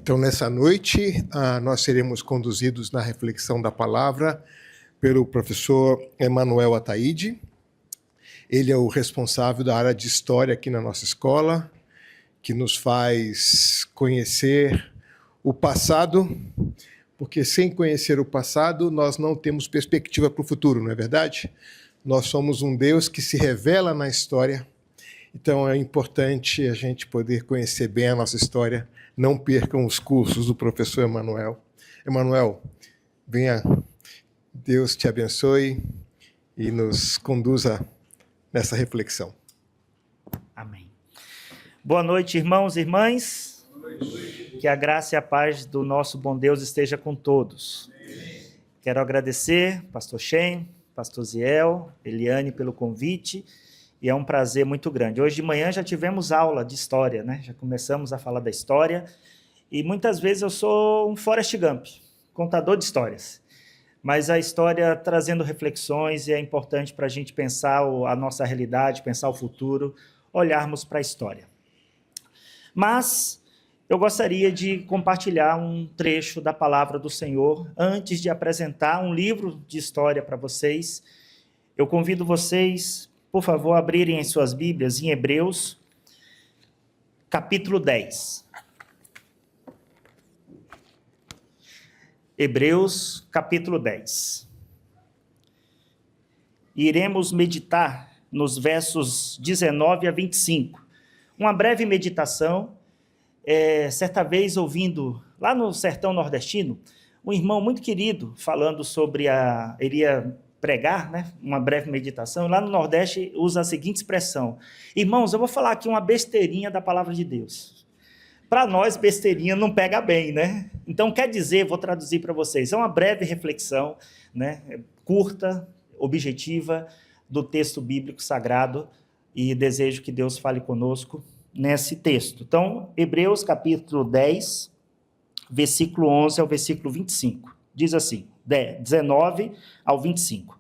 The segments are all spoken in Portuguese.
Então, nessa noite, nós seremos conduzidos na reflexão da palavra pelo professor Emanuel Ataíde. Ele é o responsável da área de História aqui na nossa escola, que nos faz conhecer o passado, porque sem conhecer o passado, nós não temos perspectiva para o futuro, não é verdade? Nós somos um Deus que se revela na história, então é importante a gente poder conhecer bem a nossa história. Não percam os cursos do professor Emanuel. Emanuel, venha, Deus te abençoe e nos conduza nessa reflexão. Amém. Boa noite, irmãos e irmãs. Boa noite. Que a graça e a paz do nosso bom Deus esteja com todos. Amém. Quero agradecer, pastor Shen, pastor Ziel, Eliane pelo convite, e é um prazer muito grande. Hoje de manhã já tivemos aula de história, né? Já começamos a falar da história, e muitas vezes eu sou um Forrest Gump, contador de histórias, mas a história trazendo reflexões, e é importante para a gente pensar a nossa realidade, pensar o futuro, olharmos para a história. Mas eu gostaria de compartilhar um trecho da palavra do Senhor antes de apresentar um livro de história para vocês. Eu convido vocês, por favor, a abrirem as suas Bíblias em Hebreus, capítulo 10. Hebreus, capítulo 10. Iremos meditar nos versos 19 a 25. Uma breve meditação. Certa vez, ouvindo, lá no sertão nordestino, um irmão muito querido, falando sobre ele ia pregar, né, uma breve meditação, lá no Nordeste usa a seguinte expressão: irmãos, eu vou falar aqui uma besteirinha da palavra de Deus. Para nós, besteirinha não pega bem, né? Então, quer dizer, vou traduzir para vocês, é uma breve reflexão, né, curta, objetiva, do texto bíblico sagrado, e desejo que Deus fale conosco nesse texto. Então, Hebreus capítulo 10, versículo 11 ao versículo 25. Diz assim, 19 ao 25.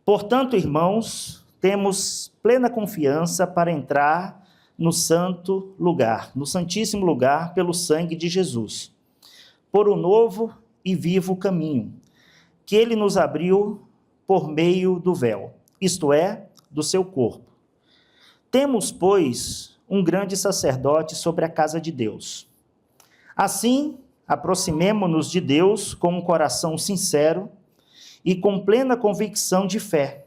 Portanto, irmãos, temos plena confiança para entrar no santo lugar, no santíssimo lugar, pelo sangue de Jesus, por um novo e vivo caminho, que ele nos abriu por meio do véu, isto é, do seu corpo. Temos, pois, um grande sacerdote sobre a casa de Deus. Assim, aproximemo-nos de Deus com um coração sincero e com plena convicção de fé,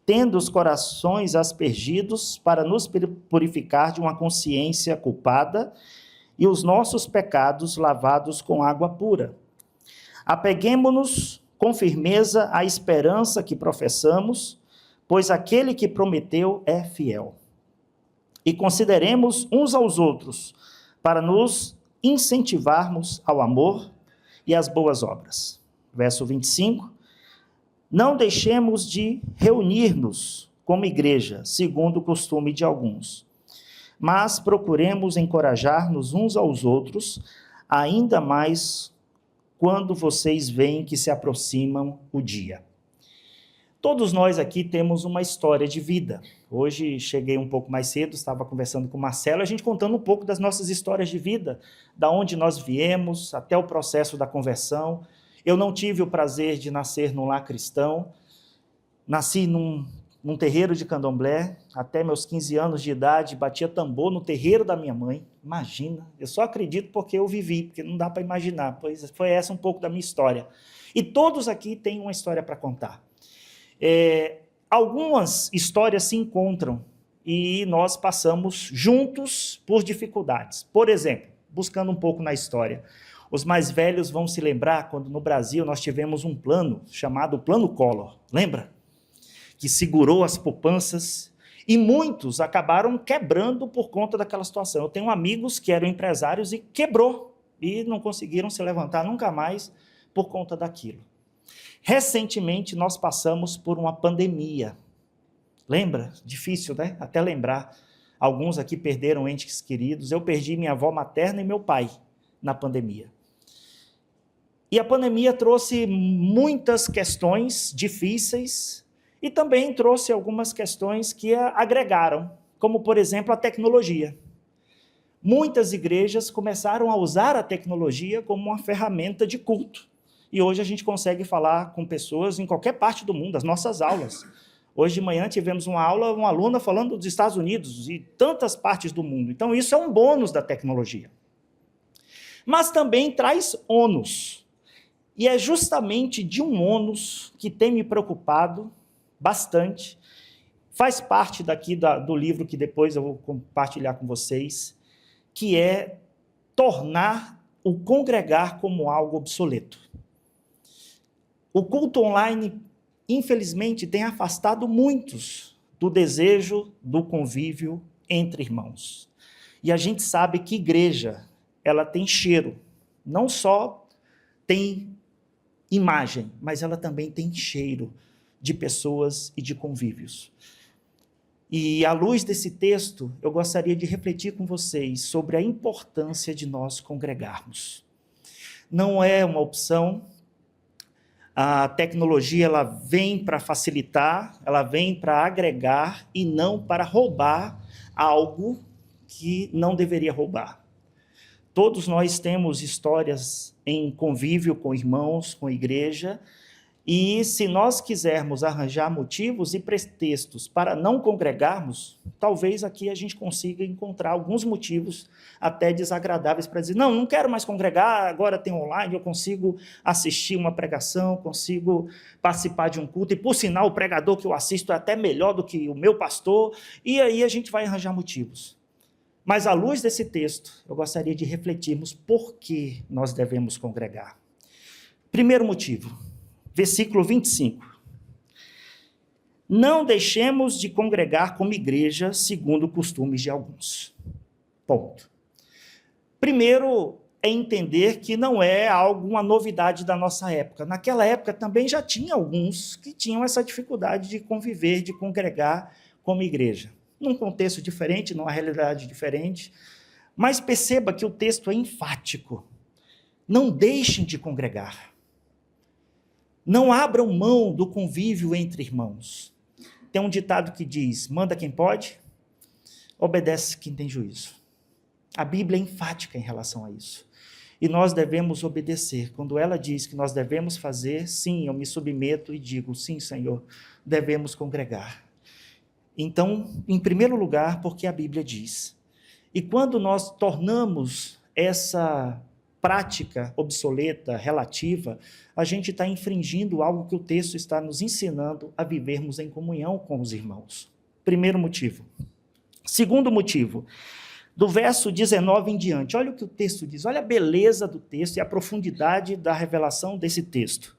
tendo os corações aspergidos para nos purificar de uma consciência culpada e os nossos pecados lavados com água pura. Apeguemo-nos com firmeza à esperança que professamos, pois aquele que prometeu é fiel. E consideremos uns aos outros para nos incentivarmos ao amor e às boas obras. Verso 25. Não deixemos de reunir-nos como igreja, segundo o costume de alguns, mas procuremos encorajar-nos uns aos outros, ainda mais quando vocês veem que se aproximam o dia. Todos nós aqui temos uma história de vida. Hoje cheguei um pouco mais cedo, estava conversando com o Marcelo, a gente contando um pouco das nossas histórias de vida, da onde nós viemos, até o processo da conversão. Eu não tive o prazer de nascer num lar cristão, nasci num terreiro de candomblé, até meus 15 anos de idade, batia tambor no terreiro da minha mãe. Imagina, eu só acredito porque eu vivi, porque não dá para imaginar, pois foi essa um pouco da minha história. E todos aqui têm uma história para contar. Algumas histórias se encontram e nós passamos juntos por dificuldades. Por exemplo, buscando um pouco na história, os mais velhos vão se lembrar quando no Brasil nós tivemos um plano chamado Plano Collor, lembra? Que segurou as poupanças e muitos acabaram quebrando por conta daquela situação. Eu tenho amigos que eram empresários e quebrou e não conseguiram se levantar nunca mais por conta daquilo. Recentemente, nós passamos por uma pandemia. Lembra? Difícil, né? Até lembrar. Alguns aqui perderam entes queridos. Eu perdi minha avó materna e meu pai na pandemia. E a pandemia trouxe muitas questões difíceis e também trouxe algumas questões que agregaram, como, por exemplo, a tecnologia. muitas igrejas começaram a usar a tecnologia como uma ferramenta de culto. E hoje a gente consegue falar com pessoas em qualquer parte do mundo, as nossas aulas. Hoje de manhã tivemos uma aula, uma aluna falando dos Estados Unidos e tantas partes do mundo. Então isso é um bônus da tecnologia. Mas também traz ônus. E é justamente de um ônus que tem me preocupado bastante. Faz parte daqui do livro que depois eu vou compartilhar com vocês, que é tornar o congregar como algo obsoleto. O culto online, infelizmente, tem afastado muitos do desejo do convívio entre irmãos. E a gente sabe que igreja, ela tem cheiro, não só tem imagem, mas ela também tem cheiro de pessoas e de convívios. E à luz desse texto, eu gostaria de refletir com vocês sobre a importância de nós congregarmos. Não é uma opção, a tecnologia ela vem para facilitar, ela vem para agregar e não para roubar algo que não deveria roubar. Todos nós temos histórias em convívio com irmãos, com igreja, e se nós quisermos arranjar motivos e pretextos para não congregarmos, talvez aqui a gente consiga encontrar alguns motivos até desagradáveis para dizer, não quero mais congregar, agora tem online, eu consigo assistir uma pregação, consigo participar de um culto, e por sinal o pregador que eu assisto é até melhor do que o meu pastor, e aí a gente vai arranjar motivos. Mas à luz desse texto, eu gostaria de refletirmos por que nós devemos congregar. Primeiro motivo, versículo 25. Não deixemos de congregar como igreja, segundo costumes de alguns. Ponto. Primeiro é entender que não é alguma novidade da nossa época. Naquela época também já tinha alguns que tinham essa dificuldade de conviver, de congregar como igreja. Num contexto diferente, numa realidade diferente, mas perceba que o texto é enfático. Não deixem de congregar. Não abram mão do convívio entre irmãos. Tem um ditado que diz, manda quem pode, obedece quem tem juízo. A Bíblia é enfática em relação a isso. E nós devemos obedecer. Quando ela diz que nós devemos fazer, sim, eu me submeto e digo, sim, Senhor, devemos congregar. Então, em primeiro lugar, porque a Bíblia diz. E quando nós tornamos essa prática obsoleta, relativa, a gente está infringindo algo que o texto está nos ensinando a vivermos em comunhão com os irmãos. Primeiro motivo. Segundo motivo, do verso 19 em diante, olha o que o texto diz, olha a beleza do texto e a profundidade da revelação desse texto.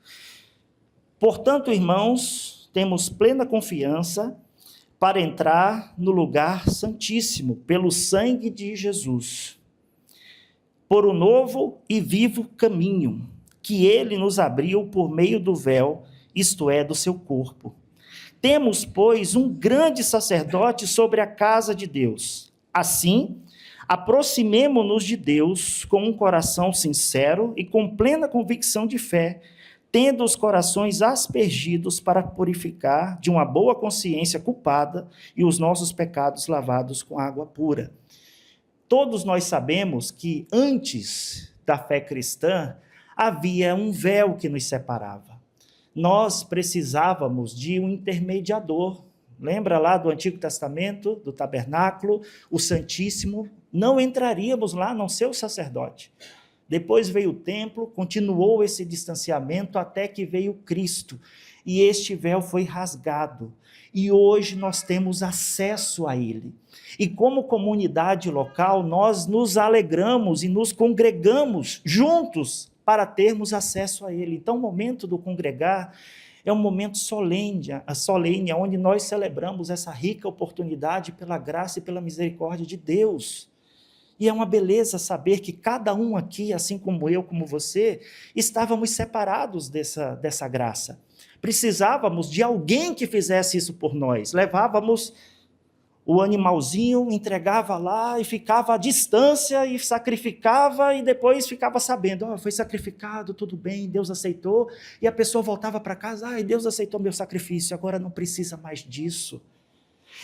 Portanto, irmãos, temos plena confiança para entrar no lugar santíssimo, pelo sangue de Jesus, por um novo e vivo caminho, que ele nos abriu por meio do véu, isto é, do seu corpo. Temos, pois, um grande sacerdote sobre a casa de Deus. Assim, aproximemo-nos de Deus com um coração sincero e com plena convicção de fé, tendo os corações aspergidos para purificar de uma boa consciência culpada e os nossos pecados lavados com água pura. Todos nós sabemos que antes da fé cristã havia um véu que nos separava. Nós precisávamos de um intermediador. Lembra lá do Antigo Testamento, do tabernáculo, o Santíssimo? Não entraríamos lá, a não ser o sacerdote. Depois veio o templo, continuou esse distanciamento até que veio Cristo. E este véu foi rasgado. E hoje nós temos acesso a ele. E como comunidade local, nós nos alegramos e nos congregamos juntos para termos acesso a ele. Então, o momento do congregar é um momento solene, onde nós celebramos essa rica oportunidade pela graça e pela misericórdia de Deus. E é uma beleza saber que cada um aqui, assim como eu, como você, estávamos separados dessa graça. Precisávamos de alguém que fizesse isso por nós. Levávamos o animalzinho, entregava lá e ficava à distância e sacrificava e depois ficava sabendo, foi sacrificado, tudo bem, Deus aceitou. E a pessoa voltava para casa, Deus aceitou meu sacrifício, agora não precisa mais disso.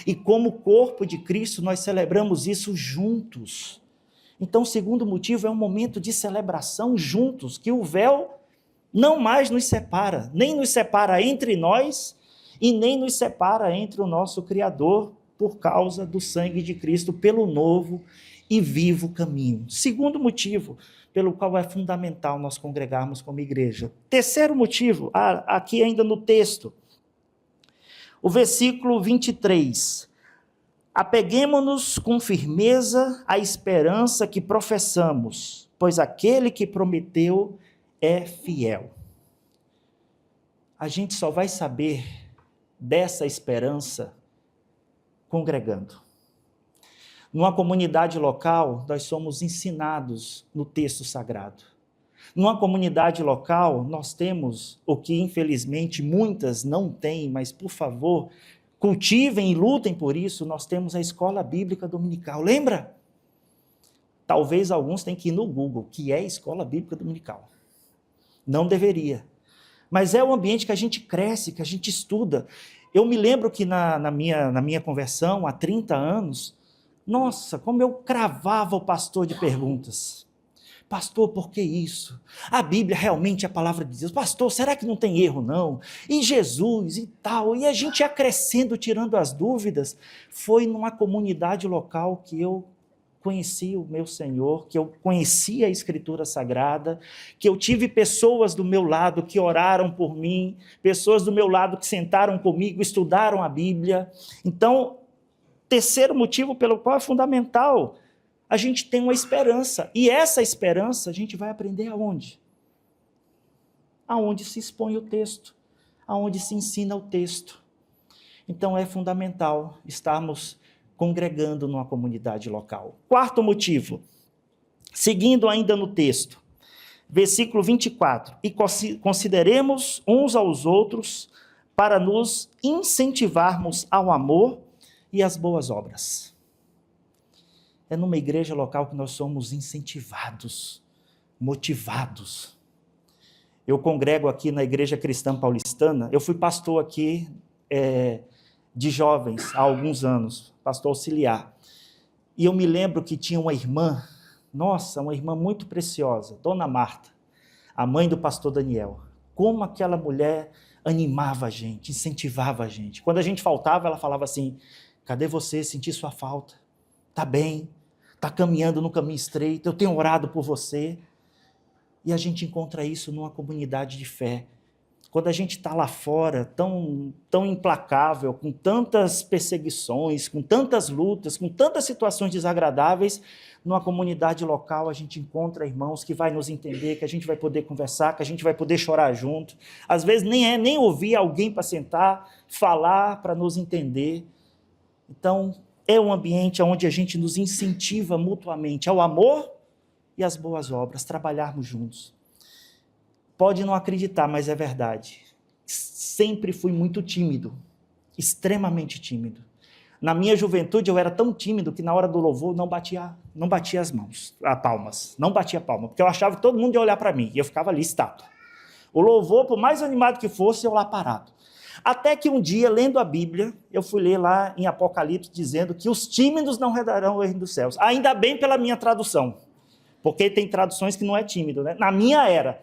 E como corpo de Cristo, nós celebramos isso juntos. Então, o segundo motivo é um momento de celebração juntos, que o véu não mais nos separa, nem nos separa entre nós e nem nos separa entre o nosso Criador por causa do sangue de Cristo, pelo novo e vivo caminho. Segundo motivo pelo qual é fundamental nós congregarmos como igreja. Terceiro motivo, aqui ainda no texto, o versículo 23. Apeguemo-nos com firmeza à esperança que professamos, pois aquele que prometeu é fiel. A gente só vai saber dessa esperança congregando. Numa comunidade local, nós somos ensinados no texto sagrado. Numa comunidade local, nós temos o que infelizmente muitas não têm, mas por favor, cultivem e lutem por isso, nós temos a escola bíblica dominical. Lembra? Talvez alguns tenham que ir no Google, que é escola bíblica dominical. Não deveria. Mas é o ambiente que a gente cresce, que a gente estuda. Eu me lembro que na minha conversão, há 30 anos, nossa, como eu cravava o pastor de perguntas. Pastor, por que isso? A Bíblia realmente é a palavra de Deus. Pastor, será que não tem erro, não? E Jesus e tal. E a gente ia crescendo, tirando as dúvidas. Foi numa comunidade local que eu conheci o meu Senhor, que eu conheci a Escritura Sagrada, que eu tive pessoas do meu lado que oraram por mim, pessoas do meu lado que sentaram comigo, estudaram a Bíblia. Então, terceiro motivo pelo qual é fundamental a gente tem uma esperança. E essa esperança a gente vai aprender aonde? Aonde se expõe o texto, aonde se ensina o texto. Então é fundamental estarmos congregando numa comunidade local. Quarto motivo, seguindo ainda no texto, versículo 24. E consideremos uns aos outros para nos incentivarmos ao amor e às boas obras. É numa igreja local que nós somos incentivados, motivados. Eu congrego aqui na Igreja Cristã Paulistana, eu fui pastor aqui de jovens há alguns anos, pastor auxiliar. E eu me lembro que tinha uma irmã, nossa, uma irmã muito preciosa, Dona Marta, a mãe do pastor Daniel. Como aquela mulher animava a gente, incentivava a gente. Quando a gente faltava, ela falava assim, cadê você? Senti sua falta. Tá bem, tá caminhando no caminho estreito, eu tenho orado por você. E a gente encontra isso numa comunidade de fé. Quando a gente está lá fora, tão implacável, com tantas perseguições, com tantas lutas, com tantas situações desagradáveis, numa comunidade local a gente encontra irmãos que vai nos entender, que a gente vai poder conversar, que a gente vai poder chorar junto. Às vezes nem ouvir alguém para sentar, falar para nos entender. Então, é um ambiente onde a gente nos incentiva mutuamente ao amor e às boas obras, trabalharmos juntos. Pode não acreditar, mas é verdade. Sempre fui muito tímido, extremamente tímido. Na minha juventude eu era tão tímido que na hora do louvor não batia as palmas, não batia palma, porque eu achava que todo mundo ia olhar para mim e eu ficava ali estátua. O louvor, por mais animado que fosse, eu lá parado. Até que um dia, lendo a Bíblia, eu fui ler lá em Apocalipse, dizendo que os tímidos não herdarão o reino dos céus. Ainda bem pela minha tradução, porque tem traduções que não é tímido, né? Na minha era,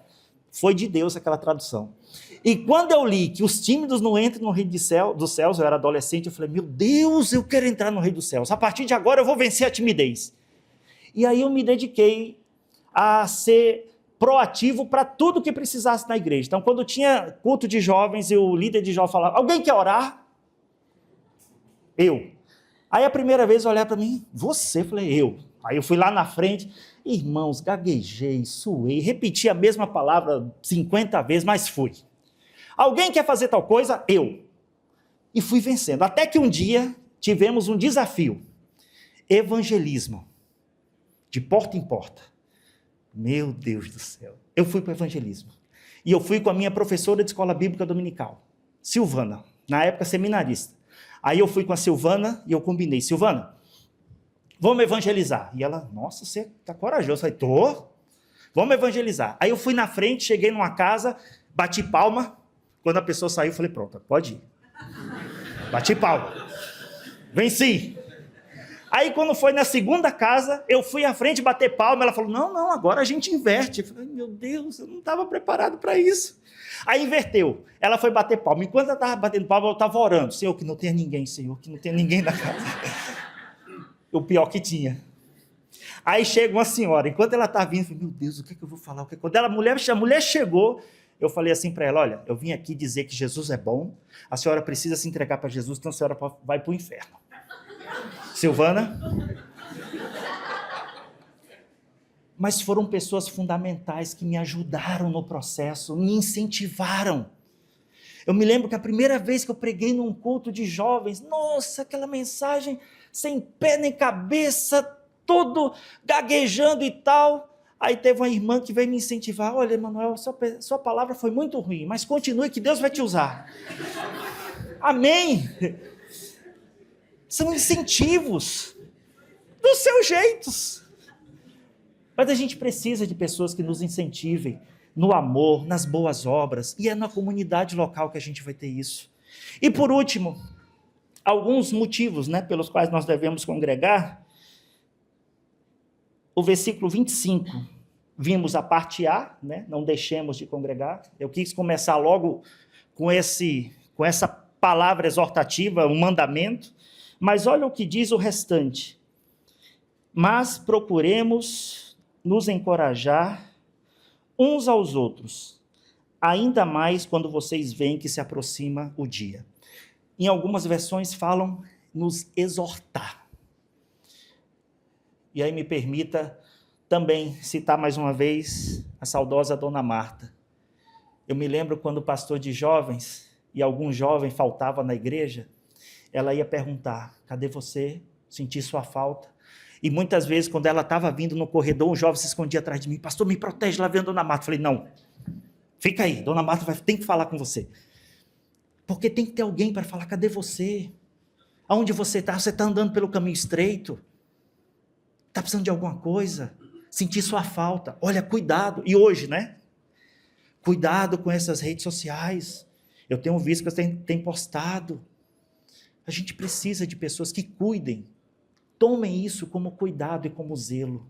foi de Deus aquela tradução. E quando eu li que os tímidos não entram no reino dos céus, eu era adolescente, eu falei, meu Deus, eu quero entrar no reino dos céus. A partir de agora eu vou vencer a timidez. E aí eu me dediquei a ser proativo para tudo que precisasse na igreja. Então, quando tinha culto de jovens e o líder de jovens falava, alguém quer orar? Eu. Aí a primeira vez olhar para mim, você? Eu falei, eu. Aí eu fui lá na frente, irmãos, gaguejei, suei, repeti a mesma palavra 50 vezes, mas fui. Alguém quer fazer tal coisa? Eu. E fui vencendo. Até que um dia tivemos um desafio. Evangelismo. De porta em porta. Meu Deus do céu. Eu fui para o evangelismo. E eu fui com a minha professora de escola bíblica dominical, Silvana, na época seminarista. Aí eu fui com a Silvana e eu combinei, Silvana, vamos evangelizar. E ela, nossa, você está corajoso. Eu falei, tô. Vamos evangelizar. Aí eu fui na frente, cheguei numa casa, bati palma. Quando a pessoa saiu, eu falei, pronto, pode ir. Bati palma. Venci. Aí, quando foi na segunda casa, eu fui à frente bater palma. Ela falou, não, agora a gente inverte. Eu falei, meu Deus, eu não estava preparado para isso. Aí inverteu. Ela foi bater palma. Enquanto ela estava batendo palma, eu estava orando. Senhor, que não tenha ninguém, Senhor, que não tenha ninguém na casa. O pior que tinha. Aí chega uma senhora. Enquanto ela está vindo, eu falei, meu Deus, o que é que eu vou falar? Quando a mulher chegou, eu falei assim para ela, olha, eu vim aqui dizer que Jesus é bom. A senhora precisa se entregar para Jesus, senão a senhora vai para o inferno. Silvana? Mas foram pessoas fundamentais que me ajudaram no processo, me incentivaram. Eu me lembro que a primeira vez que eu preguei num culto de jovens, nossa, aquela mensagem sem pé nem cabeça, todo gaguejando e tal. Aí teve uma irmã que veio me incentivar, olha, Emanuel, sua palavra foi muito ruim, mas continue que Deus vai te usar. Amém? São incentivos dos seus jeitos. Mas a gente precisa de pessoas que nos incentivem no amor, nas boas obras, e é na comunidade local que a gente vai ter isso. E por último, alguns motivos, pelos quais nós devemos congregar. O versículo 25, vimos a parte A, não deixemos de congregar. Eu quis começar logo com essa palavra exortativa, um mandamento, mas olha o que diz o restante. Mas procuremos nos encorajar uns aos outros, ainda mais quando vocês veem que se aproxima o dia. Em algumas versões falam nos exortar. E aí me permita também citar mais uma vez a saudosa Dona Marta. Eu me lembro quando pastor de jovens, e algum jovem faltava na igreja, ela ia perguntar, cadê você? Senti sua falta. E muitas vezes, quando ela estava vindo no corredor, um jovem se escondia atrás de mim, pastor, me protege, lá vem a Dona Marta. Eu falei, não, fica aí, Dona Marta tem que falar com você. Porque tem que ter alguém para falar, cadê você? Aonde você está? Você está andando pelo caminho estreito? Está precisando de alguma coisa? Senti sua falta. Olha, cuidado. E hoje, Cuidado com essas redes sociais. Eu tenho visto que você tem postado. A gente precisa de pessoas que cuidem. Tomem isso como cuidado e como zelo.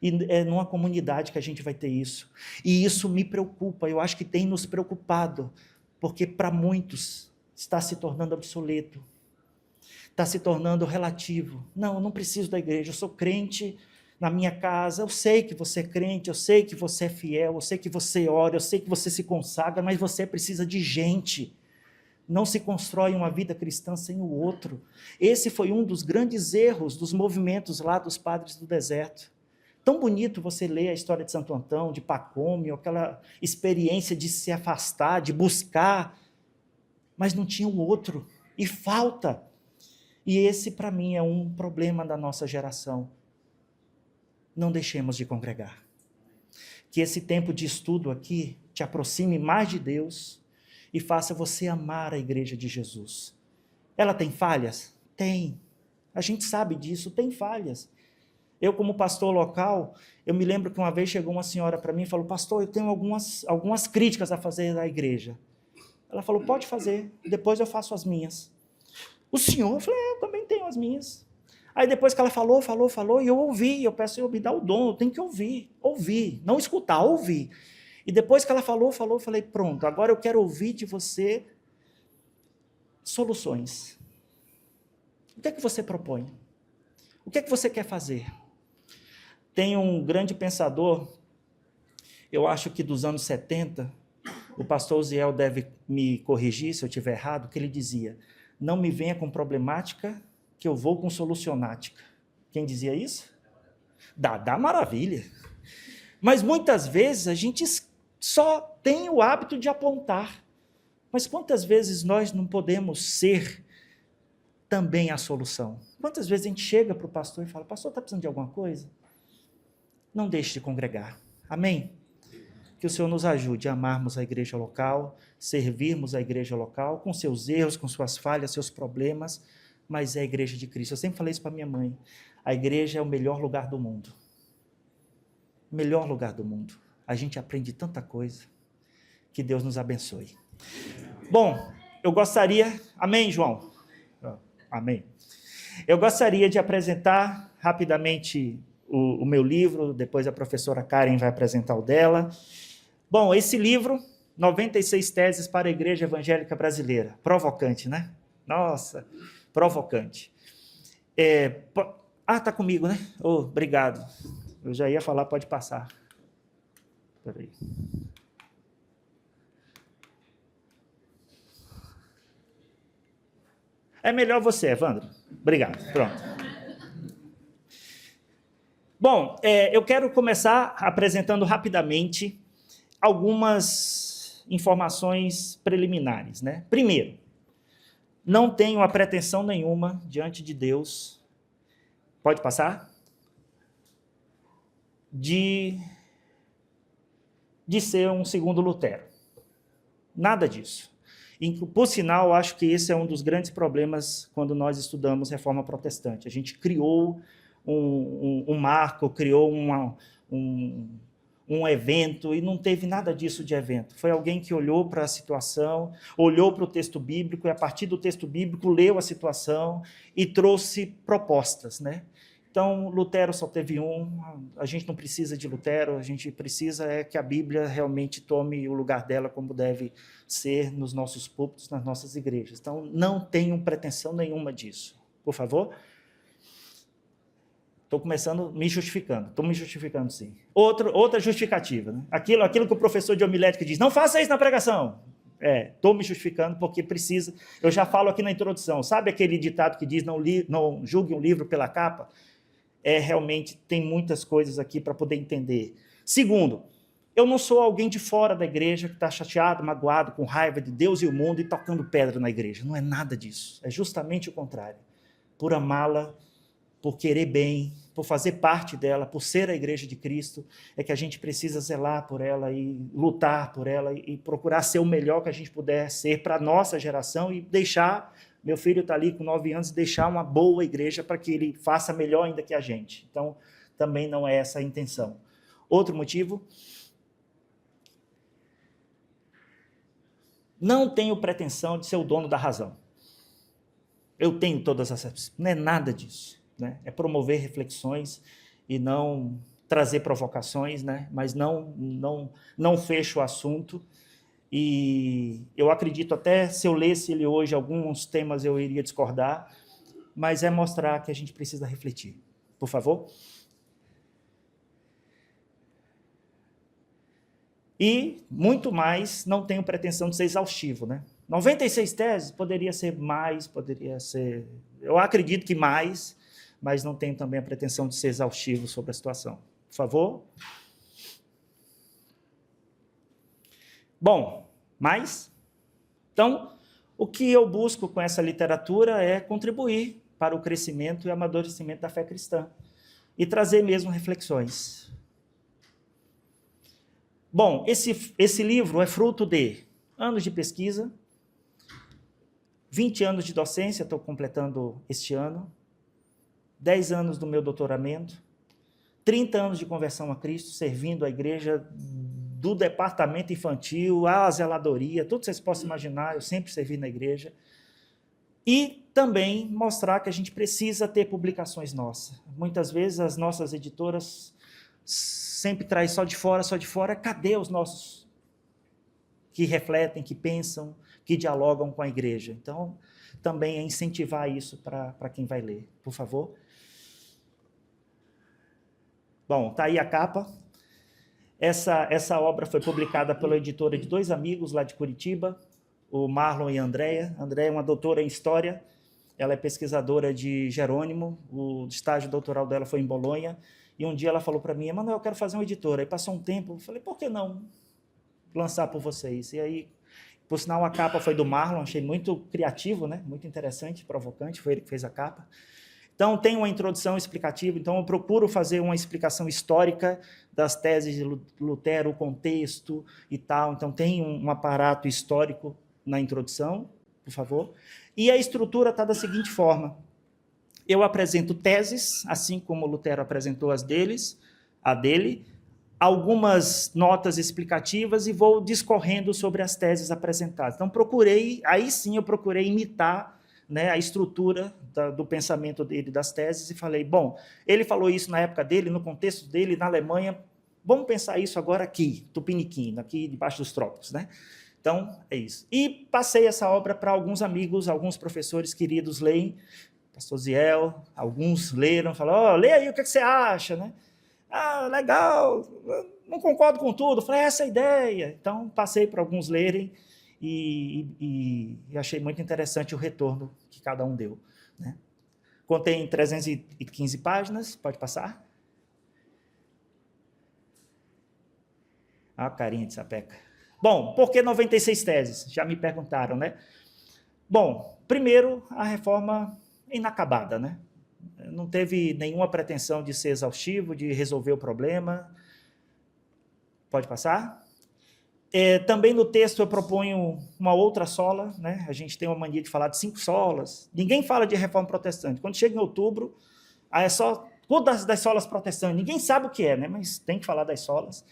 E é numa comunidade que a gente vai ter isso. E isso me preocupa, eu acho que tem nos preocupado, porque para muitos está se tornando obsoleto, está se tornando relativo. Não, eu não preciso da igreja, eu sou crente na minha casa, eu sei que você é crente, eu sei que você é fiel, eu sei que você ora, eu sei que você se consagra, mas você precisa de gente. Não se constrói uma vida cristã sem o outro. Esse foi um dos grandes erros dos movimentos lá dos padres do deserto. Tão bonito você ler a história de Santo Antão, de Pacômio, aquela experiência de se afastar, de buscar, mas não tinha o outro, e falta. E esse, para mim, é um problema da nossa geração. Não deixemos de congregar. Que esse tempo de estudo aqui te aproxime mais de Deus, e faça você amar a igreja de Jesus. Ela tem falhas? Tem. A gente sabe disso, tem falhas. Eu, como pastor local, eu me lembro que uma vez chegou uma senhora para mim e falou, pastor, eu tenho algumas críticas a fazer à igreja. Ela falou, pode fazer, depois eu faço as minhas. O senhor? Eu falei, eu também tenho as minhas. Aí depois que ela falou, e eu ouvi, eu peço, Senhor, me dá o dom, eu tenho que ouvir, não escutar, ouvir. E depois que ela falou, eu falei, pronto, agora eu quero ouvir de você soluções. O que é que você propõe? O que é que você quer fazer? Tem um grande pensador, eu acho que dos anos 70, o pastor Uziel deve me corrigir se eu estiver errado, que ele dizia, não me venha com problemática, que eu vou com solucionática. Quem dizia isso? Dá maravilha. Mas muitas vezes a gente só tem o hábito de apontar. Mas quantas vezes nós não podemos ser também a solução? Quantas vezes a gente chega para o pastor e fala, pastor, está precisando de alguma coisa? Não deixe de congregar. Amém? Que o Senhor nos ajude a amarmos a igreja local, servirmos a igreja local, com seus erros, com suas falhas, seus problemas, mas é a igreja de Cristo. Eu sempre falei isso para minha mãe. A igreja é o melhor lugar do mundo. Melhor lugar do mundo. A gente aprende tanta coisa. Que Deus nos abençoe. Bom, eu gostaria... Amém, João? Amém. Eu gostaria de apresentar rapidamente o meu livro, depois a professora Karen vai apresentar o dela. Bom, esse livro, 96 Teses para a Igreja Evangélica Brasileira. Provocante, né? Nossa, provocante. Tá comigo, né? Oh, obrigado. Eu já ia falar, pode passar. Espera aí. É melhor você, Evandro. Obrigado. Pronto. Bom, eu quero começar apresentando rapidamente algumas informações preliminares, né? Primeiro, não tenho a pretensão nenhuma diante de Deus, pode passar? De ser um segundo Lutero. Nada disso. Por sinal, acho que esse é um dos grandes problemas quando nós estudamos Reforma Protestante. A gente criou um marco, criou um evento, e não teve nada disso de evento. Foi alguém que olhou para a situação, olhou para o texto bíblico, e a partir do texto bíblico leu a situação e trouxe propostas, né? Então, Lutero só teve um, a gente não precisa de Lutero, a gente precisa que a Bíblia realmente tome o lugar dela como deve ser nos nossos púlpitos, nas nossas igrejas. Então, não tenham pretensão nenhuma disso. Por favor? Estou começando me justificando. Estou me justificando, sim. Outra justificativa, né? Aquilo que o professor de homilética diz, não faça isso na pregação. Estou me justificando porque precisa. Eu já falo aqui na introdução. Sabe aquele ditado que diz, não julgue um livro pela capa? Realmente tem muitas coisas aqui para poder entender. Segundo, eu não sou alguém de fora da igreja que está chateado, magoado, com raiva de Deus e o mundo e tocando pedra na igreja. Não é nada disso. É justamente o contrário. Por amá-la, por querer bem, por fazer parte dela, por ser a igreja de Cristo, é que a gente precisa zelar por ela e lutar por ela e procurar ser o melhor que a gente puder ser para a nossa geração e deixar, meu filho está ali com 9 anos, deixar uma boa igreja para que ele faça melhor ainda que a gente. Então, também não é essa a intenção. Outro motivo, não tenho pretensão de ser o dono da razão. Eu tenho todas essas... Não é nada disso. Né? É promover reflexões e não trazer provocações, né? Mas não fecho o assunto. E eu acredito até, se eu lesse ele hoje, alguns temas eu iria discordar, mas é mostrar que a gente precisa refletir. Por favor? E, muito mais, não tenho pretensão de ser exaustivo, né? 96 teses, poderia ser mais, poderia ser... Eu acredito que mais, mas não tenho também a pretensão de ser exaustivo sobre a situação. Por favor? Bom, mais? Então, o que eu busco com essa literatura é contribuir para o crescimento e amadurecimento da fé cristã e trazer mesmo reflexões. Bom, esse livro é fruto de anos de pesquisa, 20 anos de docência, estou completando este ano, 10 anos do meu doutoramento, 30 anos de conversão a Cristo, servindo a igreja do departamento infantil, à zeladoria, tudo que vocês possam imaginar, eu sempre servi na igreja. E também mostrar que a gente precisa ter publicações nossas. Muitas vezes as nossas editoras sempre trazem só de fora, cadê os nossos que refletem, que pensam, que dialogam com a igreja? Então, também é incentivar isso para quem vai ler. Por favor. Bom, está aí a capa. Essa obra foi publicada pela editora de 2 amigos lá de Curitiba, o Marlon e a Andréia. A Andréia é uma doutora em História, ela é pesquisadora de Jerônimo, o estágio doutoral dela foi em Bolonha, e um dia ela falou para mim, Emanuel, eu quero fazer uma editora. Aí passou um tempo, eu falei, por que não lançar por vocês? E aí, por sinal, a capa foi do Marlon, achei muito criativo, né? Muito interessante, provocante, foi ele que fez a capa. Então, tem uma introdução explicativa, então eu procuro fazer uma explicação histórica das teses de Lutero, o contexto e tal, então tem um aparato histórico na introdução, por favor. E a estrutura está da seguinte forma, eu apresento teses, assim como Lutero apresentou a dele, algumas notas explicativas e vou discorrendo sobre as teses apresentadas. Então, aí sim eu procurei imitar né, a estrutura do pensamento dele, das teses, e falei, bom, ele falou isso na época dele, no contexto dele, na Alemanha, vamos pensar isso agora aqui, Tupiniquim, aqui debaixo dos trópicos, né? Então, é isso. E passei essa obra para alguns amigos, alguns professores queridos leem, pastor Ziel, alguns leram, falaram, lê aí, o que você acha, né? Ah, legal, não concordo com tudo, falei, essa é a ideia. Então, passei para alguns lerem e achei muito interessante o retorno que cada um deu, né? Contém 315 páginas, pode passar. Ah, carinha de sapeca. Bom, por que 96 teses? Já me perguntaram, né? Bom, primeiro, a reforma inacabada, né? Não teve nenhuma pretensão de ser exaustivo, de resolver o problema. Pode passar? Também no texto eu proponho uma outra sola, né? A gente tem uma mania de falar de 5 solas. Ninguém fala de reforma protestante. Quando chega em outubro, é só todas das solas protestantes. Ninguém sabe o que é, né? Mas tem que falar das solas.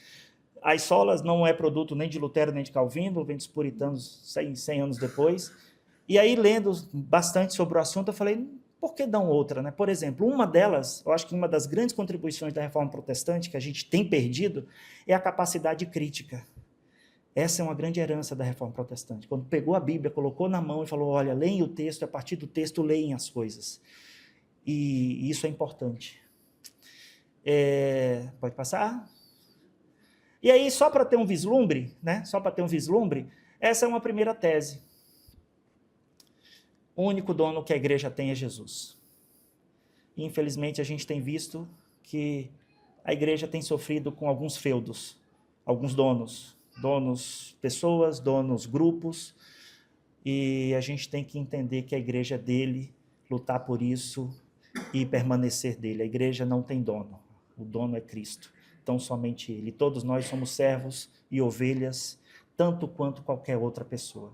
As solas não é produto nem de Lutero nem de Calvino, vem dos puritanos 100 anos depois. E aí, lendo bastante sobre o assunto, eu falei, por que não outra, né? Por exemplo, uma delas, eu acho que uma das grandes contribuições da reforma protestante que a gente tem perdido é a capacidade crítica. Essa é uma grande herança da reforma protestante. Quando pegou a Bíblia, colocou na mão e falou, olha, leem o texto, a partir do texto leem as coisas. E isso é importante. Pode passar? E aí, só para ter um vislumbre, né? Só para ter um vislumbre, essa é uma primeira tese. O único dono que a igreja tem é Jesus. E, infelizmente, a gente tem visto que a igreja tem sofrido com alguns feudos, alguns donos, pessoas, donos, grupos, e a gente tem que entender que a igreja é dele, lutar por isso e permanecer dele. A igreja não tem dono, o dono é Cristo. Então, somente Ele. Todos nós somos servos e ovelhas, tanto quanto qualquer outra pessoa.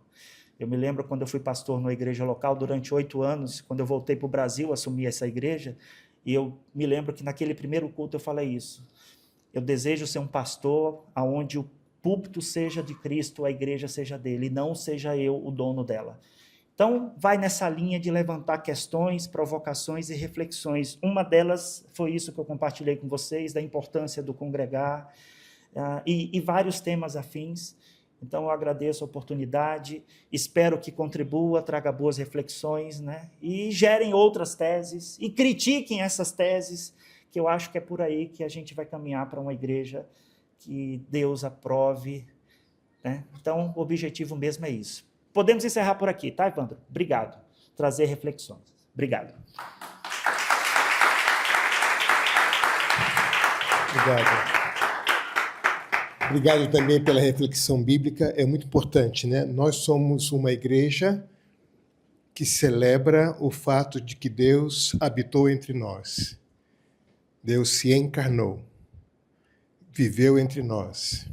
Eu me lembro quando eu fui pastor numa igreja local durante 8 anos, quando eu voltei para o Brasil, assumi essa igreja, e eu me lembro que naquele primeiro culto eu falei isso. Eu desejo ser um pastor onde o púlpito seja de Cristo, a igreja seja dele, e não seja eu o dono dela. Então, vai nessa linha de levantar questões, provocações e reflexões. Uma delas foi isso que eu compartilhei com vocês, da importância do congregar, e vários temas afins. Então, eu agradeço a oportunidade, espero que contribua, traga boas reflexões, né? E gerem outras teses, e critiquem essas teses, que eu acho que é por aí que a gente vai caminhar para uma igreja que Deus aprove, né? Então, o objetivo mesmo é isso. Podemos encerrar por aqui, tá, Evandro? Obrigado. Trazer reflexões. Obrigado. Obrigado. Obrigado também pela reflexão bíblica, é muito importante, né? Nós somos uma igreja que celebra o fato de que Deus habitou entre nós. Deus se encarnou, viveu entre nós.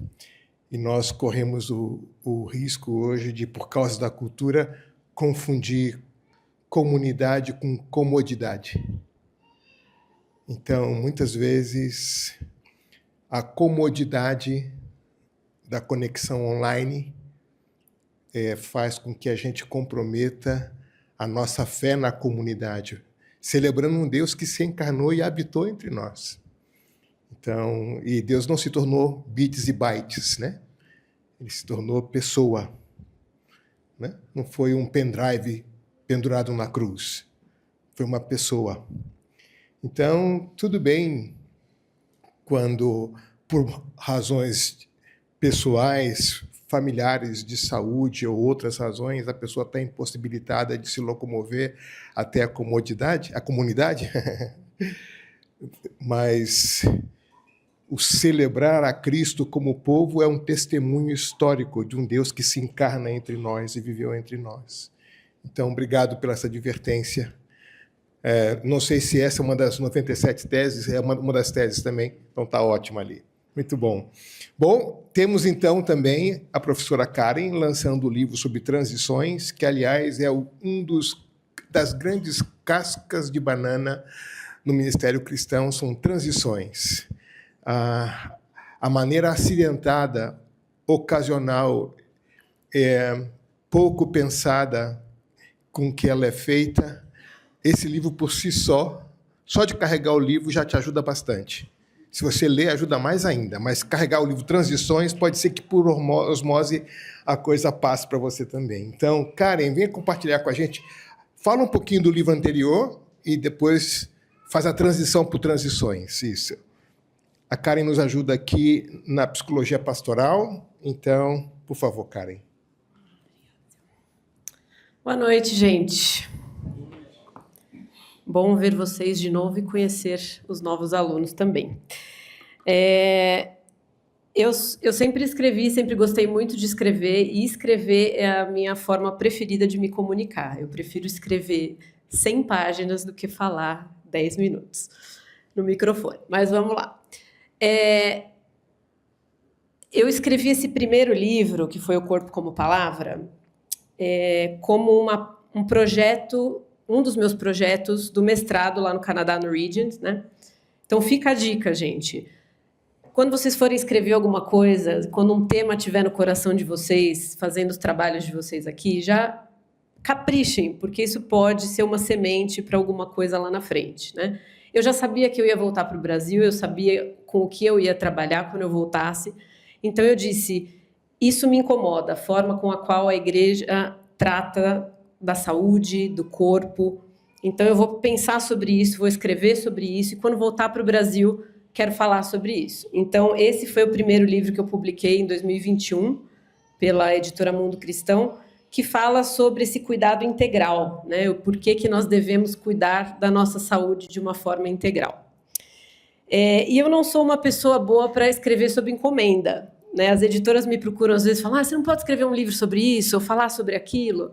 E nós corremos o risco hoje de, por causa da cultura, confundir comunidade com comodidade. Então, muitas vezes, a comodidade da conexão online faz com que a gente comprometa a nossa fé na comunidade, celebrando um Deus que se encarnou e habitou entre nós. Então, e Deus não se tornou bits e bytes, né? Ele se tornou pessoa, né? Não foi um pendrive pendurado na cruz, foi uma pessoa. Então, tudo bem quando, por razões pessoais, familiares, de saúde ou outras razões, a pessoa está impossibilitada de se locomover até a comunidade, mas o celebrar a Cristo como povo é um testemunho histórico de um Deus que se encarna entre nós e viveu entre nós. Então, obrigado pela essa advertência. Não sei se essa é uma das 97 teses, é uma das teses também, então está ótimo ali. Muito bom. Bom, temos então também a professora Karen lançando o livro sobre transições, que, aliás, é das grandes cascas de banana no Ministério Cristão, são transições. A maneira acidentada, ocasional, pouco pensada, com que ela é feita, esse livro por si só de carregar o livro já te ajuda bastante. Se você ler, ajuda mais ainda, mas carregar o livro Transições, pode ser que por osmose a coisa passe para você também. Então, Karen, venha compartilhar com a gente. Fala um pouquinho do livro anterior e depois faz a transição para Transições. Isso. A Karen nos ajuda aqui na psicologia pastoral. Então, por favor, Karen. Boa noite, gente. Bom ver vocês de novo e conhecer os novos alunos também. Eu sempre escrevi, sempre gostei muito de escrever, e escrever é a minha forma preferida de me comunicar. Eu prefiro escrever 100 páginas do que falar 10 minutos no microfone. Mas vamos lá. Eu escrevi esse primeiro livro, que foi O Corpo como Palavra, como um projeto, um dos meus projetos do mestrado lá no Canadá, no Regent, né? Então, fica a dica, gente. Quando vocês forem escrever alguma coisa, quando um tema estiver no coração de vocês, fazendo os trabalhos de vocês aqui, já caprichem, porque isso pode ser uma semente para alguma coisa lá na frente, né? Eu já sabia que eu ia voltar para o Brasil, eu sabia com o que eu ia trabalhar quando eu voltasse. Então, eu disse, isso me incomoda, a forma com a qual a igreja trata da saúde, do corpo. Então, eu vou pensar sobre isso, vou escrever sobre isso, e quando voltar para o Brasil, quero falar sobre isso. Então, esse foi o primeiro livro que eu publiquei em 2021, pela editora Mundo Cristão, que fala sobre esse cuidado integral, né? O porquê que nós devemos cuidar da nossa saúde de uma forma integral. E eu não sou uma pessoa boa para escrever sob encomenda, né? As editoras me procuram às vezes e falam, você não pode escrever um livro sobre isso, ou falar sobre aquilo.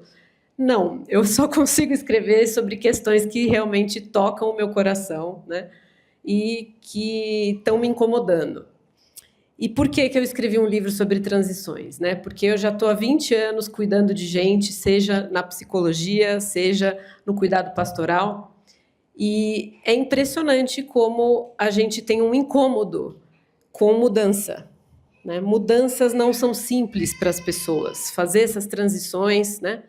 Não, eu só consigo escrever sobre questões que realmente tocam o meu coração, né? E que estão me incomodando. E por que eu escrevi um livro sobre transições, né? Porque eu já estou há 20 anos cuidando de gente, seja na psicologia, seja no cuidado pastoral, e é impressionante como a gente tem um incômodo com mudança, né? Mudanças não são simples para as pessoas. Fazer essas transições, né?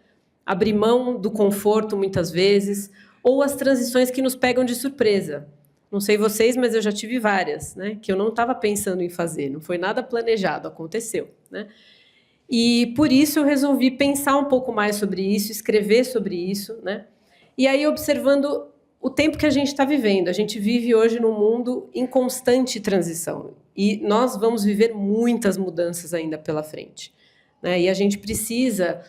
Abrir mão do conforto muitas vezes, ou as transições que nos pegam de surpresa. Não sei vocês, mas eu já tive várias, né? Que eu não estava pensando em fazer, não foi nada planejado, aconteceu, né? E por isso eu resolvi pensar um pouco mais sobre isso, escrever sobre isso, né? E aí observando o tempo que a gente está vivendo. A gente vive hoje num mundo em constante transição e nós vamos viver muitas mudanças ainda pela frente, né? E a gente precisa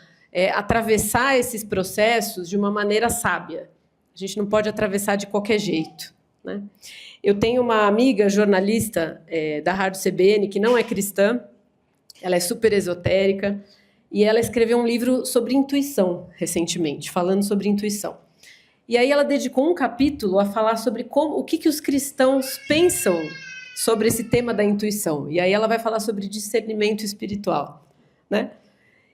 atravessar esses processos de uma maneira sábia. A gente não pode atravessar de qualquer jeito, né? Eu tenho uma amiga jornalista da Rádio CBN que não é cristã, ela é super esotérica, e ela escreveu um livro sobre intuição recentemente, falando sobre intuição. E aí ela dedicou um capítulo a falar sobre o que os cristãos pensam sobre esse tema da intuição. E aí ela vai falar sobre discernimento espiritual, né?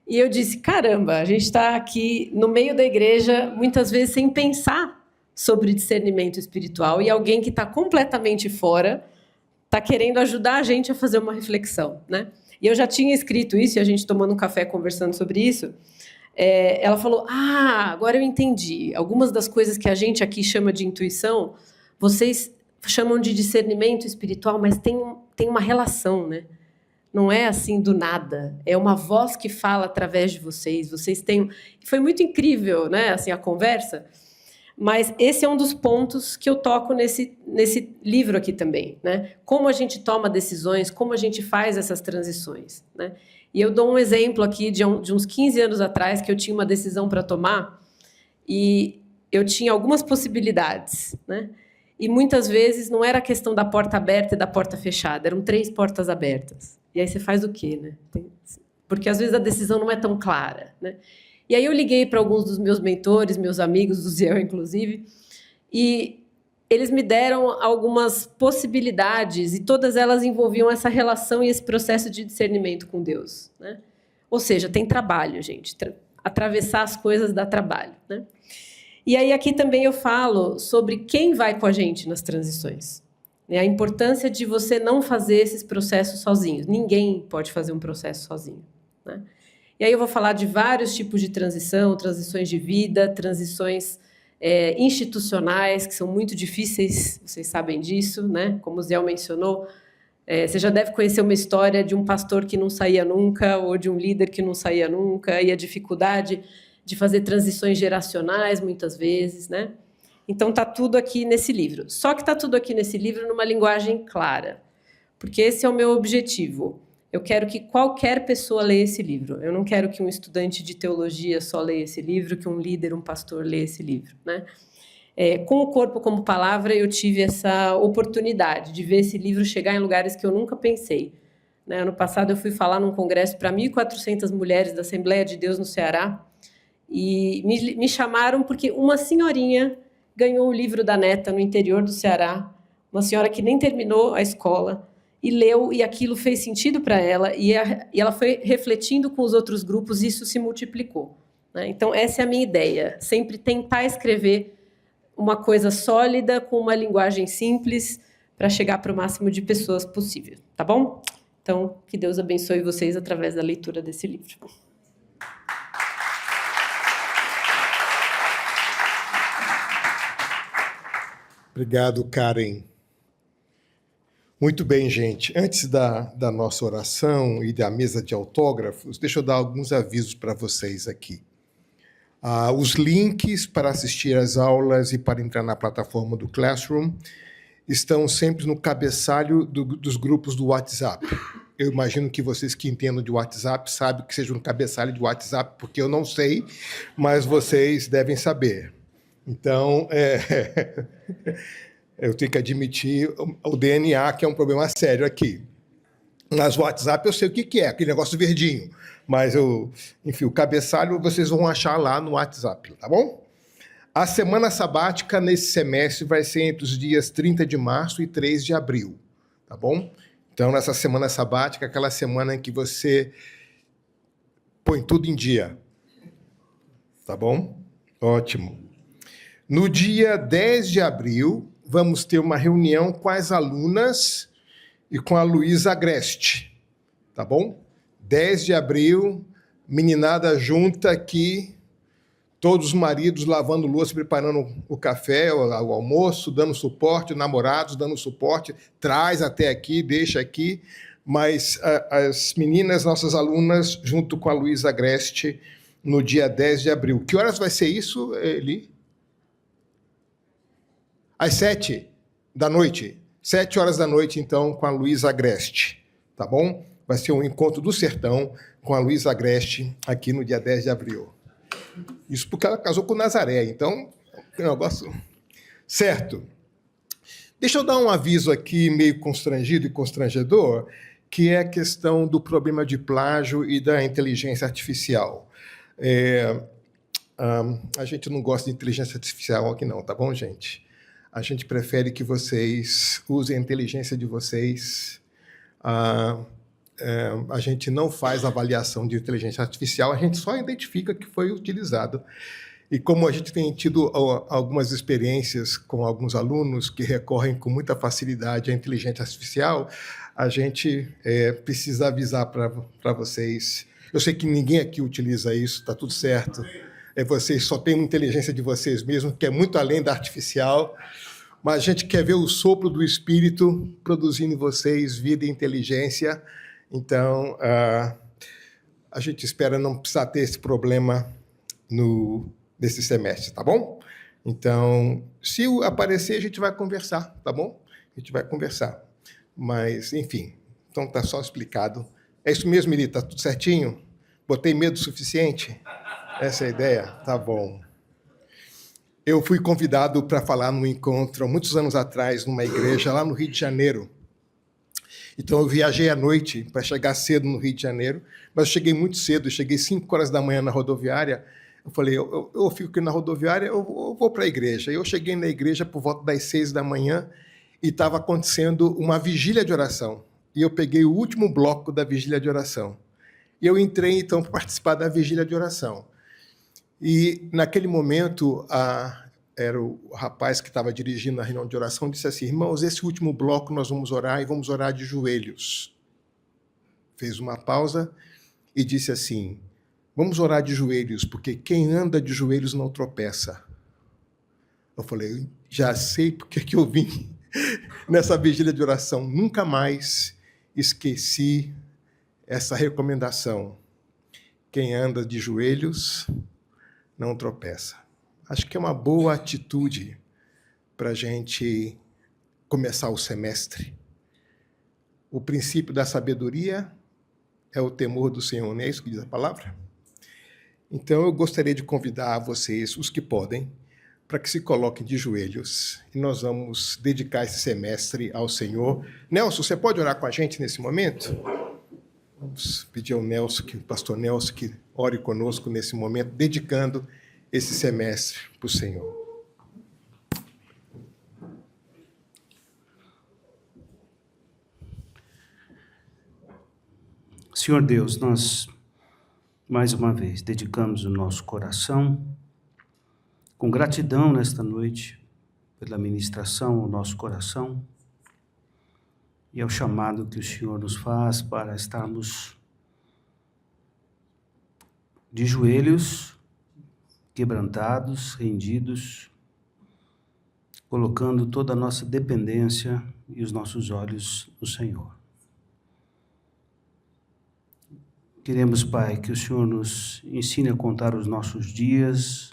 E eu disse, caramba, a gente está aqui no meio da igreja, muitas vezes sem pensar sobre discernimento espiritual, e alguém que está completamente fora está querendo ajudar a gente a fazer uma reflexão, né? E eu já tinha escrito isso, e a gente tomando um café conversando sobre isso, ela falou, agora eu entendi. Algumas das coisas que a gente aqui chama de intuição, vocês chamam de discernimento espiritual, mas tem uma relação, né? Não é assim do nada, é uma voz que fala através de vocês. Vocês têm... Foi muito incrível, né, assim, a conversa, mas esse é um dos pontos que eu toco nesse livro aqui também, né? Como a gente toma decisões, como a gente faz essas transições, né? E eu dou um exemplo aqui de uns 15 anos atrás, que eu tinha uma decisão para tomar e eu tinha algumas possibilidades, né? E muitas vezes não era a questão da porta aberta e da porta fechada, eram 3 portas abertas. E aí você faz o quê, né? Porque às vezes a decisão não é tão clara, né? E aí eu liguei para alguns dos meus mentores, meus amigos, do Ziel, inclusive, e eles me deram algumas possibilidades, e todas elas envolviam essa relação e esse processo de discernimento com Deus, né? Ou seja, tem trabalho, gente. Atravessar as coisas dá trabalho, né? E aí aqui também eu falo sobre quem vai com a gente nas transições. A importância de você não fazer esses processos sozinhos. Ninguém pode fazer um processo sozinho, né? E aí eu vou falar de vários tipos de transição, transições de vida, transições institucionais, que são muito difíceis, vocês sabem disso, né? Como o Zé mencionou, você já deve conhecer uma história de um pastor que não saía nunca, ou de um líder que não saía nunca, e a dificuldade de fazer transições geracionais, muitas vezes, né? Então, está tudo aqui nesse livro. Só que está tudo aqui nesse livro numa linguagem clara, porque esse é o meu objetivo. Eu quero que qualquer pessoa leia esse livro. Eu não quero que um estudante de teologia só leia esse livro, que um líder, um pastor leia esse livro, né? Com o Corpo como Palavra, eu tive essa oportunidade de ver esse livro chegar em lugares que eu nunca pensei. Né? Ano passado, eu fui falar num congresso para 1.400 mulheres da Assembleia de Deus no Ceará, e me chamaram porque uma senhorinha ganhou o livro da neta no interior do Ceará, uma senhora que nem terminou a escola, e leu, e aquilo fez sentido para ela, e ela foi refletindo com os outros grupos, e isso se multiplicou. Né? Então, essa é a minha ideia, sempre tentar escrever uma coisa sólida, com uma linguagem simples, para chegar para o máximo de pessoas possível, tá bom? Então, que Deus abençoe vocês através da leitura desse livro. Obrigado, Karen. Muito bem, gente. Antes da nossa oração e da mesa de autógrafos, deixa eu dar alguns avisos para vocês aqui. Os links para assistir às aulas e para entrar na plataforma do Classroom estão sempre no cabeçalho dos grupos do WhatsApp. Eu imagino que vocês que entendam de WhatsApp sabem que seja um cabeçalho de WhatsApp, porque eu não sei, mas vocês devem saber. Então, eu tenho que admitir o DNA, que é um problema sério aqui. Nas WhatsApp eu sei o que é, aquele negócio verdinho. Mas, enfim, o cabeçalho vocês vão achar lá no WhatsApp, tá bom? A semana sabática nesse semestre vai ser entre os dias 30 de março e 3 de abril, tá bom? Então, nessa semana sabática, aquela semana em que você põe tudo em dia, tá bom? Ótimo. No dia 10 de abril, vamos ter uma reunião com as alunas e com a Luísa Agreste, tá bom? 10 de abril, meninada junta aqui, todos os maridos lavando louça, preparando o café, o almoço, dando suporte, namorados dando suporte, traz até aqui, deixa aqui, mas as meninas, nossas alunas, junto com a Luísa Agreste, no dia 10 de abril. Que horas vai ser isso, Eli? Às 7 da noite. 7 horas da noite, então, com a Luísa Agreste, tá bom? Vai ser um encontro do sertão com a Luísa Agreste aqui no dia 10 de abril. Isso porque ela casou com Nazaré, então, é um negócio certo. Deixa eu dar um aviso aqui meio constrangido e constrangedor, que é a questão do problema de plágio e da inteligência artificial. A gente não gosta de inteligência artificial aqui não, tá bom, gente? A gente prefere que vocês usem a inteligência de vocês. A gente não faz avaliação de inteligência artificial, a gente só identifica que foi utilizado. E como a gente tem tido algumas experiências com alguns alunos que recorrem com muita facilidade à inteligência artificial, a gente precisa avisar para vocês. Eu sei que ninguém aqui utiliza isso, está tudo certo. Vocês só têm uma inteligência de vocês mesmos, que é muito além da artificial, mas a gente quer ver o sopro do Espírito produzindo em vocês vida e inteligência. Então, a gente espera não precisar ter esse problema nesse semestre, tá bom? Então, se aparecer, a gente vai conversar, tá bom? A gente vai conversar. Mas, enfim, então está só explicado. É isso mesmo, Eli? Está tudo certinho? Botei medo o suficiente? Essa é a ideia? Tá bom. Eu fui convidado para falar num encontro, há muitos anos atrás, numa igreja lá no Rio de Janeiro. Então, eu viajei à noite para chegar cedo no Rio de Janeiro, mas eu cheguei muito cedo, eu cheguei 5 horas da manhã na rodoviária. Eu falei, eu fico aqui na rodoviária, eu vou para a igreja. Eu cheguei na igreja por volta das 6 da manhã e estava acontecendo uma vigília de oração. E eu peguei o último bloco da vigília de oração. E eu entrei, então, para participar da vigília de oração. E, naquele momento, era o rapaz que estava dirigindo a reunião de oração, disse assim, irmãos, esse último bloco nós vamos orar e vamos orar de joelhos. Fez uma pausa e disse assim, Vamos orar de joelhos, porque quem anda de joelhos não tropeça. Eu falei, já sei porque que eu vim nessa vigília de oração. Nunca mais esqueci essa recomendação. Quem anda de joelhos não tropeça. Acho que é uma boa atitude para a gente começar o semestre. O princípio da sabedoria é o temor do Senhor, não é isso que diz a palavra? Então, eu gostaria de convidar vocês, os que podem, para que se coloquem de joelhos. E nós vamos dedicar esse semestre ao Senhor. Nelson, você pode orar com a gente nesse momento? Vamos pedir ao Nelson, o pastor Nelson, que ore conosco nesse momento, dedicando esse semestre para o Senhor. Senhor Deus, nós, mais uma vez, dedicamos o nosso coração com gratidão nesta noite pela ministração ao nosso coração e ao chamado que o Senhor nos faz para estarmos de joelhos, quebrantados, rendidos, colocando toda a nossa dependência e os nossos olhos no Senhor. Queremos, Pai, que o Senhor nos ensine a contar os nossos dias,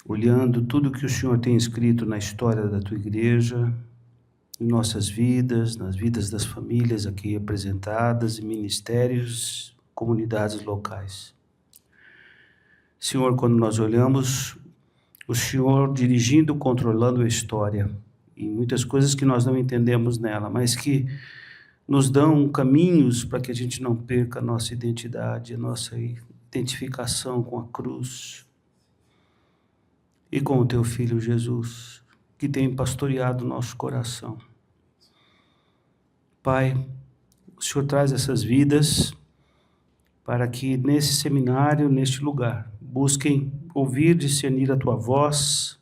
olhando tudo que o Senhor tem escrito na história da Tua Igreja, em nossas vidas, nas vidas das famílias aqui representadas, em ministérios, comunidades locais. Senhor, quando nós olhamos o Senhor dirigindo, controlando a história, e muitas coisas que nós não entendemos nela, mas que nos dão caminhos para que a gente não perca a nossa identidade, a nossa identificação com a cruz e com o Teu Filho Jesus, que tem pastoreado o nosso coração. Pai, o Senhor traz essas vidas para que nesse seminário, neste lugar, busquem ouvir, discernir a Tua voz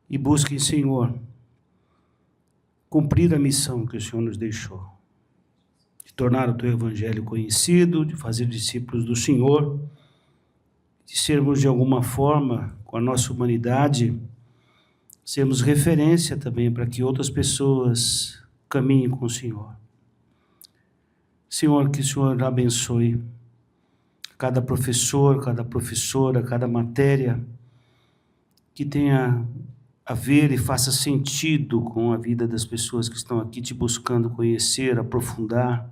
e busquem, Senhor, cumprir a missão que o Senhor nos deixou, de tornar o Teu Evangelho conhecido, de fazer discípulos do Senhor, de sermos de alguma forma, com a nossa humanidade, sermos referência também para que outras pessoas caminhem com o Senhor. Senhor, que o Senhor abençoe cada professor, cada professora, cada matéria que tenha a ver e faça sentido com a vida das pessoas que estão aqui te buscando conhecer, aprofundar,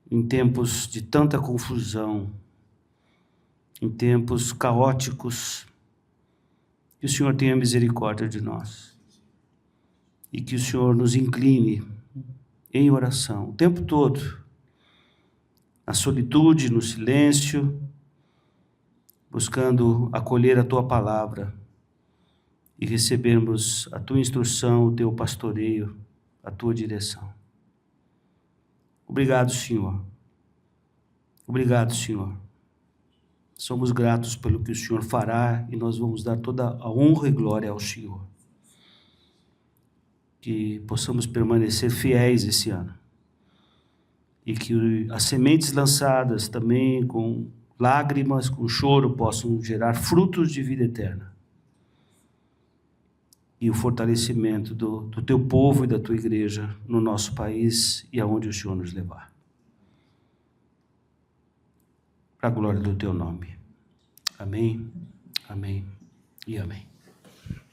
em tempos de tanta confusão, em tempos caóticos, que o Senhor tenha misericórdia de nós e que o Senhor nos incline em oração o tempo todo, na solitude, no silêncio, buscando acolher a Tua palavra e recebermos a Tua instrução, o Teu pastoreio, a Tua direção. Obrigado, Senhor. Obrigado, Senhor. Somos gratos pelo que o Senhor fará e nós vamos dar toda a honra e glória ao Senhor. Que possamos permanecer fiéis esse ano. E que as sementes lançadas também com lágrimas, com choro, possam gerar frutos de vida eterna. E o fortalecimento do Teu povo e da Tua igreja no nosso país e aonde o Senhor nos levar. Para a glória do Teu nome. Amém, amém e amém.